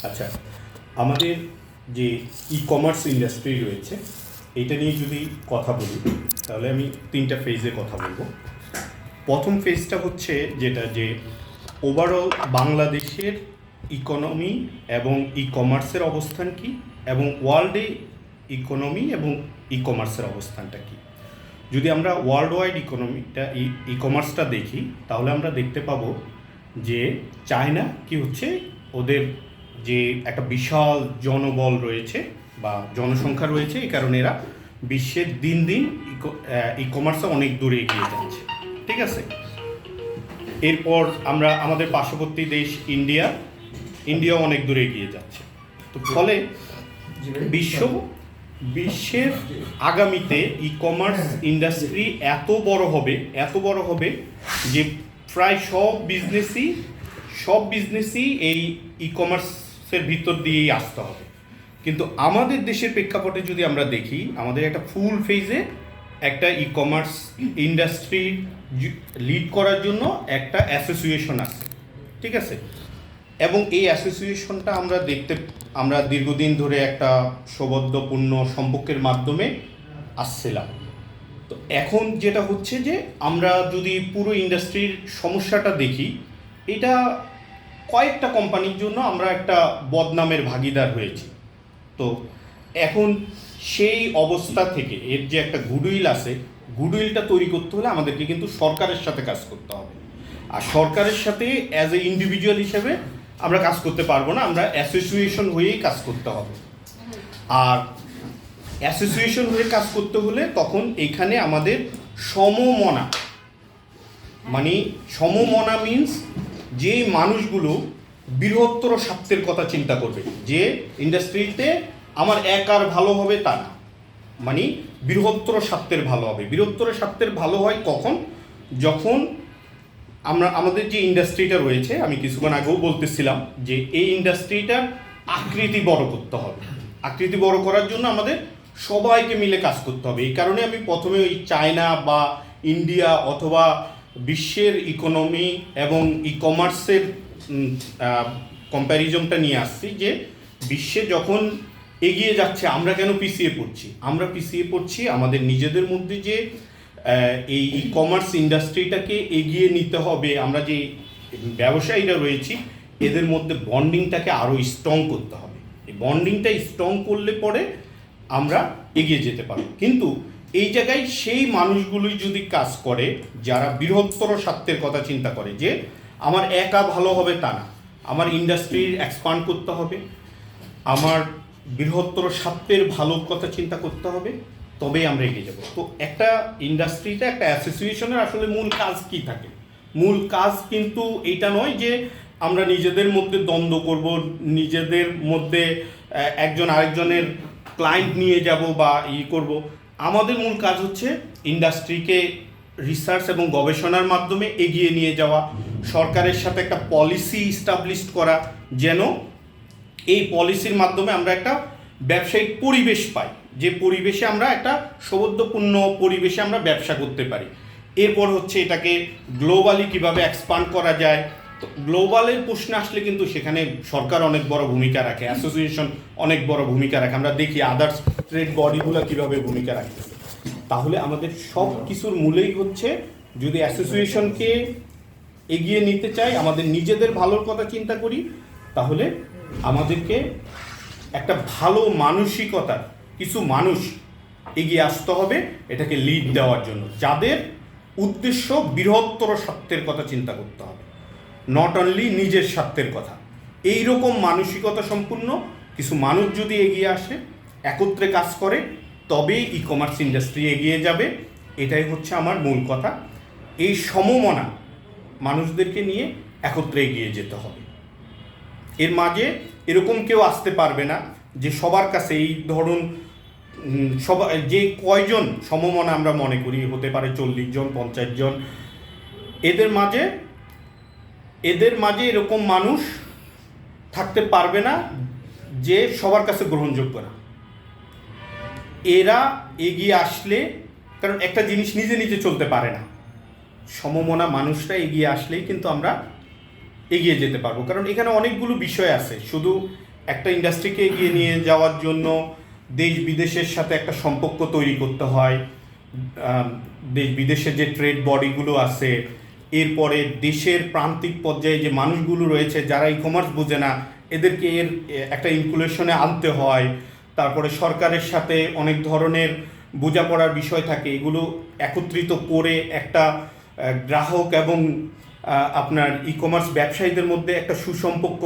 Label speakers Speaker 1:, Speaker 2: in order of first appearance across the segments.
Speaker 1: আচ্ছা, আমাদের যে ই কমার্স ইন্ডাস্ট্রি রয়েছে এইটা নিয়ে যদি কথা বলি তাহলে আমি তিনটা ফেজে কথা বলবো। প্রথম ফেজটা হচ্ছে যেটা যে ওভারঅল বাংলাদেশের ইকোনমি এবং ই কমার্সের অবস্থান কি এবং ওয়ার্ল্ডে ইকোনমি এবং ই কমার্সের অবস্থানটা কি। যদি আমরা ওয়ার্ল্ড ওয়াইড ইকোনমিটা ই কমার্সটা দেখি তাহলে আমরা দেখতে পাবো যে চায়না কি হচ্ছে, ওদের যে একটা বিশাল জনবল রয়েছে বা জনসংখ্যা রয়েছে, এই কারণে এরা বিশ্বের দিন দিন ই কমার্সে অনেক দূরে এগিয়ে যাচ্ছে। ঠিক আছে, এরপর আমরা আমাদের পার্শ্ববর্তী দেশ ইন্ডিয়া অনেক দূরে এগিয়ে যাচ্ছে। তো ফলে বিশ্বের আগামীতে ই কমার্স ইন্ডাস্ট্রি এত বড় হবে যে প্রায় সব বিজনেসই এই ই কমার্সের ভিতর দিয়েই আসতে হবে। কিন্তু আমাদের দেশের প্রেক্ষাপটে যদি আমরা দেখি, আমাদের একটা ফুল ফেজে একটা ই কমার্স ইন্ডাস্ট্রি লিড করার জন্য একটা অ্যাসোসিয়েশন আছে। ঠিক আছে, এবং এই অ্যাসোসিয়েশনটা আমরা দীর্ঘদিন ধরে একটা সৌহার্দ্যপূর্ণ সম্পর্কের মাধ্যমে আসছিলাম। তো এখন যেটা হচ্ছে যে আমরা যদি পুরো ইন্ডাস্ট্রির সমস্যাটা দেখি, এটা কয়েকটা কোম্পানির জন্য আমরা একটা বদনামের ভাগিদার হয়েছি। তো এখন সেই অবস্থা থেকে এর যে একটা গুডউইল আছে, গুডউইলটা তৈরি করতে হলে আমাদেরকে কিন্তু সরকারের সাথে কাজ করতে হবে। আর সরকারের সাথে অ্যাজ এ ইন্ডিভিজুয়াল হিসেবে আমরা কাজ করতে পারবো না, আমরা অ্যাসোসিয়েশন হয়েই কাজ করতে হবে। আর অ্যাসোসিয়েশন হয়ে কাজ করতে হলে তখন এখানে আমাদের সমমনা মিন্স যে মানুষগুলো বৃহত্তর স্বার্থের কথা চিন্তা করবে, যে ইন্ডাস্ট্রিতে আমার একার ভালো হবে তা না, বৃহত্তর স্বার্থের ভালো হবে। বৃহত্তর স্বার্থের ভালো হয় কখন? যখন আমাদের যে ইন্ডাস্ট্রিটা রয়েছে, আমি কিছুক্ষণ আগেও বলতেছিলাম যে এই ইন্ডাস্ট্রিটার আকৃতি বড় করতে হবে। আকৃতি বড় করার জন্য আমাদের সবাইকে মিলে কাজ করতে হবে। এই কারণে আমি প্রথমে ওই চায়না বা ইন্ডিয়া অথবা বিশ্বের ইকোনমি এবং ই কমার্সের কম্প্যারিজনটা নিয়ে আসছি, যে বিশ্বে যখন এগিয়ে যাচ্ছে আমরা কেন পিছিয়ে পড়ছি? আমরা পিছিয়ে পড়ছি আমাদের নিজেদের মধ্যে যে এই ই কমার্স ইন্ডাস্ট্রিটাকে এগিয়ে নিতে হবে। আমরা যে ব্যবসায়ীরা রয়েছি এদের মধ্যে বন্ডিংটাকে আরও স্ট্রং করতে হবে। এই বন্ডিংটা স্ট্রং করলে পরে আমরা এগিয়ে যেতে পারব। কিন্তু এই জায়গায় সেই মানুষগুলোই যদি কাজ করে যারা বৃহত্তর স্বার্থের কথা চিন্তা করে, যে আমার একা ভালো হবে তা না, আমার ইন্ডাস্ট্রির এক্সপান্ড করতে হবে, আমার বৃহত্তর স্বার্থের ভালো কথা চিন্তা করতে হবে, তবেই আমরা এগিয়ে যাব। তো একটা ইন্ডাস্ট্রিতে একটা অ্যাসোসিয়েশনের আসলে মূল কাজ কি থাকে? মূল কাজ কিন্তু এইটা নয় যে আমরা নিজেদের মধ্যে দ্বন্দ্ব করব, নিজেদের মধ্যে একজন আরেকজনের ক্লায়েন্ট নিয়ে যাব বা করব। আমাদের মূল কাজ হচ্ছে ইন্ডাস্ট্রিকে রিসার্চ এবং গবেষণার মাধ্যমে এগিয়ে নিয়ে যাওয়া, সরকারের সাথে একটা পলিসি ইস্টাবলিশ করা, যেন এই পলিসির মাধ্যমে আমরা একটা ব্যবসায়িক পরিবেশ পাই, যে পরিবেশে আমরা একটা সৌহার্দ্যপূর্ণ পরিবেশে আমরা ব্যবসা করতে পারি। এরপর হচ্ছে এটাকে গ্লোবালি কিভাবে এক্সপান্ড করা যায়। তো গ্লোবালের প্রশ্ন আসলে কিন্তু সেখানে সরকার অনেক বড় ভূমিকা রাখে, অ্যাসোসিয়েশন অনেক বড় ভূমিকা রাখে, আমরা দেখি আদার্স ট্রেড বডিগুলো কীভাবে ভূমিকা রাখে। তাহলে আমাদের সব কিছুর মূলেই হচ্ছে, যদি অ্যাসোসিয়েশনকে এগিয়ে নিতে চাই, আমাদের নিজেদের ভালোর কথা চিন্তা করি, তাহলে আমাদেরকে একটা ভালো মানসিকতার কিছু মানুষ এগিয়ে আসতে হবে এটাকে লিড দেওয়ার জন্য, যাদের উদ্দেশ্য বৃহত্তর স্বার্থের কথা চিন্তা করতে হবে, নট অনলি নিজের স্বার্থের কথা। এইরকম মানসিকতা সম্পূর্ণ কিছু মানুষ যদি এগিয়ে আসে, একত্রে কাজ করে, তবেই ই কমার্স ইন্ডাস্ট্রি এগিয়ে যাবে। এটাই হচ্ছে আমার মূল কথা। এই সমমনা মানুষদেরকে নিয়ে একত্রে এগিয়ে যেতে হবে। এর মাঝে এরকম কেউ আসতে পারবে না যে সবার কাছে এই ধরুন যে কয়জন সমমনা আমরা মনে করি হতে পারে 40 জন 50 জন, এদের মাঝে এরকম মানুষ থাকতে পারবে না যে সবার কাছে গ্রহণযোগ্য না। এরা এগিয়ে আসলে, কারণ একটা জিনিস নিজে নিজে চলতে পারে না, সমমনা মানুষরা এগিয়ে আসলেই কিন্তু আমরা এগিয়ে যেতে পারবো। কারণ এখানে অনেকগুলো বিষয় আছে, শুধু একটা ইন্ডাস্ট্রিকে এগিয়ে নিয়ে যাওয়ার জন্য দেশ বিদেশের সাথে একটা সম্পর্ক তৈরি করতে হয়, দেশ বিদেশের যে ট্রেড বডিগুলো আছে, এরপরে দেশের প্রান্তিক পর্যায়ে যে মানুষগুলো রয়েছে যারা ই কমার্স বোঝে না এদেরকে এর একটা ইনক্লুশনে আনতে হয়। তারপরে সরকারের সাথে অনেক ধরনের বোঝাপড়ার বিষয় থাকে, এগুলো একত্রিত করে একটা গ্রাহক এবং আপনার ই কমার্স ব্যবসায়ীদের মধ্যে একটা সুসম্পর্ক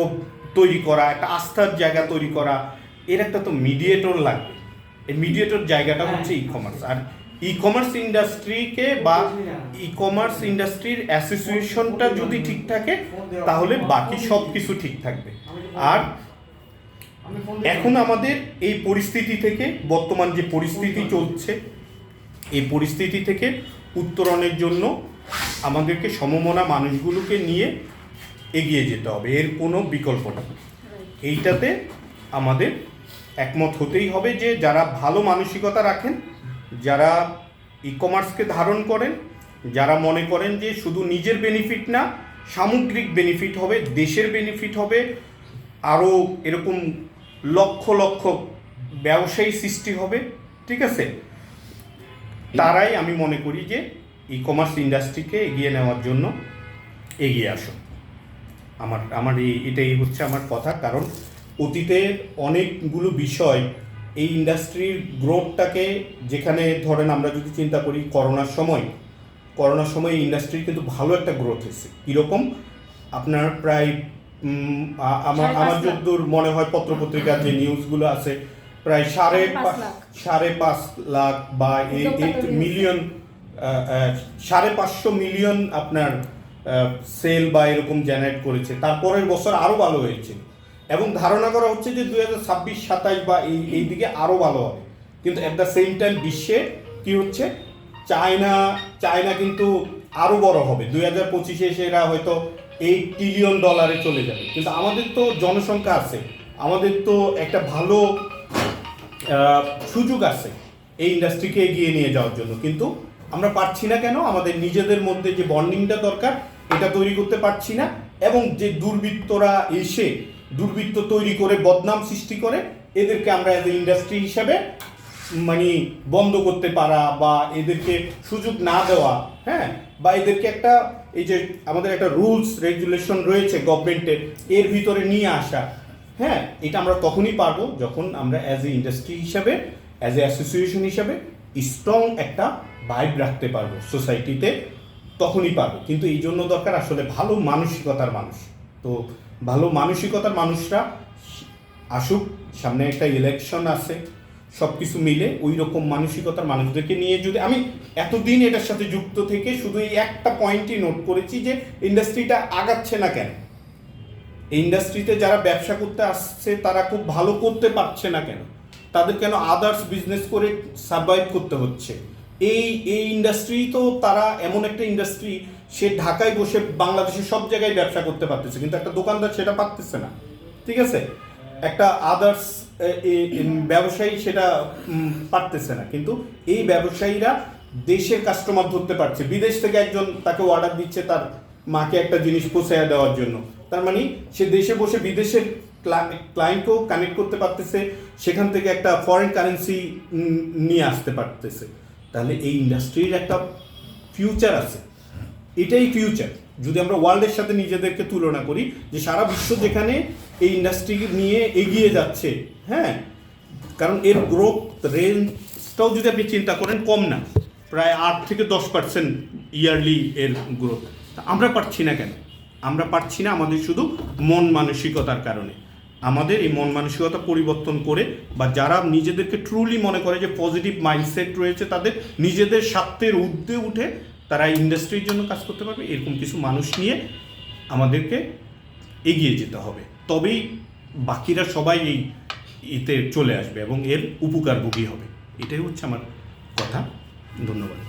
Speaker 1: তৈরি করা, একটা আস্থার জায়গা তৈরি করা, এর একটা তো মিডিয়েটর লাগবে। এই মিডিয়েটর জায়গাটা হচ্ছে ই কমার্স। আর ই কমার্স ইন্ডাস্ট্রিকে বা ই কমার্স ইন্ডাস্ট্রির অ্যাসোসিয়েশনটা যদি ঠিক থাকে তাহলে বাকি সব কিছু ঠিক থাকবে। আর এখন আমাদের এই পরিস্থিতি থেকে, বর্তমান যে পরিস্থিতি চলছে এই পরিস্থিতি থেকে উত্তরণের জন্য আমাদেরকে সমমনা মানুষগুলোকে নিয়ে এগিয়ে যেতে হবে, এর কোনো বিকল্প নেই। এইটাতে আমাদের একমত হতেই হবে যে যারা ভালো মানসিকতা রাখেন, যারা ই কমার্সকে ধারণ করেন, যারা মনে করেন যে শুধু নিজের বেনিফিট না সামগ্রিক বেনিফিট হবে, দেশের বেনিফিট হবে, আরও এরকম লক্ষ লক্ষ ব্যবসায়ী সৃষ্টি হবে, ঠিক আছে, তারাই আমি মনে করি যে ই কমার্স ইন্ডাস্ট্রিকে এগিয়ে নেওয়ার জন্য এগিয়ে আসো। আমার এটাই হচ্ছে আমার কথা। কারণ অতীতের অনেকগুলো বিষয় এই ইন্ডাস্ট্রির গ্রোথটাকে, যেখানে ধরেন আমরা যদি চিন্তা করি করোনার সময় ইন্ডাস্ট্রির কিন্তু ভালো একটা গ্রোথ হয়েছে। কীরকম? আপনার প্রায় আমার যতদূর মনে হয় পত্রপত্রিকার যে নিউজগুলো আছে প্রায় 5.5 লাখ বা 8 মিলিয়ন, 550 মিলিয়ন আপনার সেল বা এরকম জেনারেট করেছে। তারপরের বছর আরও ভালো হয়েছে এবং ধারণা করা হচ্ছে যে 2026-27 বা এই দিকে আরও ভালো হবে। কিন্তু অ্যাট দ্য সেম টাইম বিশ্বে কী হচ্ছে, চায়না কিন্তু আরও বড় হবে। 2025-এ এসে এরা হয়তো $8 ট্রিলিয়ন চলে যাবে। কিন্তু আমাদের তো জনসংখ্যা আছে, আমাদের তো একটা ভালো সুযোগ আছে এই ইন্ডাস্ট্রিকে এগিয়ে নিয়ে যাওয়ার জন্য। কিন্তু আমরা পারছি না কেন? আমাদের নিজেদের মধ্যে যে বন্ডিংটা দরকার এটা তৈরি করতে পারছি না। এবং যে দুর্বৃত্তরা এসে দুর্বৃত্ত তৈরি করে বদনাম সৃষ্টি করে, এদেরকে আমরা অ্যাজ এ ইন্ডাস্ট্রি হিসাবে মানে বন্ধ করতে পারা বা এদেরকে সুযোগ না দেওয়া, হ্যাঁ, বা এদেরকে একটা এই যে আমাদের একটা রুলস রেগুলেশন রয়েছে গভর্নমেন্টের, এর ভিতরে নিয়ে আসা, হ্যাঁ, এটা আমরা তখনই পারবো যখন আমরা অ্যাজ এ ইন্ডাস্ট্রি হিসাবে, অ্যাজ এ অ্যাসোসিয়েশন হিসাবে স্ট্রং একটা ভাইব রাখতে পারবো সোসাইটিতে, তখনই পারবো। কিন্তু এই জন্য দরকার আসলে ভালো মানসিকতার মানুষ। তো ভালো মানসিকতার মানুষরা আসুক, সামনে একটা ইলেকশন আছে, সব কিছু মিলে ওই রকম মানসিকতার মানুষদেরকে নিয়ে যদি, আমি এতদিন এটার সাথে যুক্ত থেকে শুধু এই একটা পয়েন্টই নোট করেছি যে ইন্ডাস্ট্রিটা আগাচ্ছে না কেন, এই ইন্ডাস্ট্রিতে যারা ব্যবসা করতে আসছে তারা খুব ভালো করতে পারছে না কেন, তাদের কেন আদার্স বিজনেস করে সার্ভাইভ করতে হচ্ছে। এই ইন্ডাস্ট্রি তো তারা এমন একটা ইন্ডাস্ট্রি, সে ঢাকায় বসে বাংলাদেশের সব জায়গায় ব্যবসা করতে পারতেছে, কিন্তু একটা দোকানদার সেটা পারতেছে না, ঠিক আছে, একটা আদার্স ব্যবসায়ী সেটা পারতেছে না। কিন্তু এই ব্যবসায়ীরা দেশের কাস্টমার ধরতে পারছে, বিদেশ থেকে একজন তাকে অর্ডার দিচ্ছে তার মাকে একটা জিনিস পৌঁছায় দেওয়ার জন্য, তার মানে সে দেশে বসে বিদেশের ক্লায়েন্টকেও কানেক্ট করতে পারতেছে, সেখান থেকে একটা ফরেন কারেন্সি নিয়ে আসতে পারতেছে। তাহলে এই ইন্ডাস্ট্রির একটা ফিউচার আছে, এটাই ফিউচার। যদি আমরা ওয়ার্ল্ডের সাথে নিজেদেরকে তুলনা করি, যে সারা বিশ্ব যেখানে এই ইন্ডাস্ট্রি নিয়ে এগিয়ে যাচ্ছে, হ্যাঁ, কারণ এর গ্রোথ রেঞ্জটাও যদি আপনি চিন্তা করেন কম না, প্রায় 8 থেকে 10% ইয়ারলি এর গ্রোথ। আমরা পারছি না কেন? আমরা পারছি না আমাদের শুধু মন মানসিকতার কারণে। আমাদের এই মন মানসিকতা পরিবর্তন করে, বা যারা নিজেদেরকে ট্রুলি মনে করে যে পজিটিভ মাইন্ডসেট রয়েছে, তাদের নিজেদের স্বার্থের ঊর্ধ্বে উঠে তারা ইন্ডাস্ট্রির জন্য কাজ করতে পারবে, এরকম কিছু মানুষ নিয়ে আমাদেরকে এগিয়ে যেতে হবে। তবেই বাকিরা সবাই এই এতে চলে আসবে এবং এর উপকারভোগী হবে। এটাই হচ্ছে আমার কথা। ধন্যবাদ।